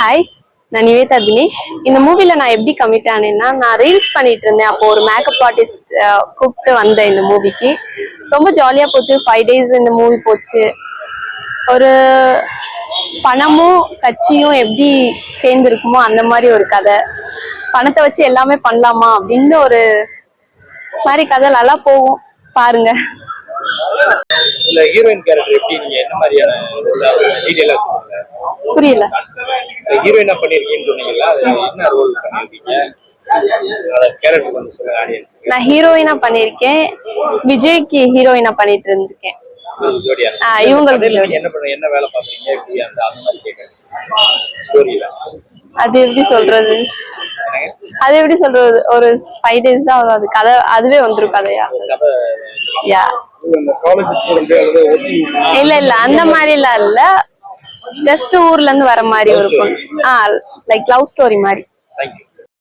Hi, நான் நிவேதா தினேஷ். இந்த மூவில நான் எப்படி கமிட் ஆனேன்னா, நான் ரீல்ஸ் பண்ணிட்டு இருந்தேன். அப்போ ஒரு மேக்கப் ஆர்டிஸ்ட் கூப்பிட்டு வந்தேன் இந்த மூவிக்கு. ரொம்ப ஜாலியா போச்சு. 5 days இந்த மூவி போச்சு. ஒரு பணமும் கட்சியும் எப்படி சேர்ந்துருக்குமோ அந்த மாதிரி ஒரு கதை. பணத்தை வச்சு எல்லாமே பண்ணலாமா அப்படின்னு ஒரு மாதிரி கதை நல்லா போகும், பாருங்க. இல்ல ஹீரோயின் கேரக்டர் எப்படி நீங்க என்ன மாதிரியான டீடைலா சொல்லுங்க. புரியல. ஹீரோயினா பண்ணிருக்கீங்கன்னு சொன்னீங்களா, அது என்ன ரோல் பண்ணிருக்கீங்க? கேரக்டர் வந்து சொல்லுங்க ஆடியன்ஸ். நான் ஹீரோயினா பண்ணிருக்கேன், விஜய்க்கு ஹீரோயினா பண்ணிட்டு இருந்திருக்கேன். இவங்களுக்கு என்ன வேலை பாக்குறீங்க, எப்படி அந்த மாதிரி கேட்க ஸ்டோரியில அது எப்படி சொல்றது, ஒரு 5 days தான் அது கதை, அதுவே வந்துரும் கதையா. இல்ல அந்த மாதிரி எல்லாம் இல்ல, ஜஸ்ட் ஊர்ல இருந்து வர மாதிரி ஒரு லைக் லவ் ஸ்டோரி மாதிரி.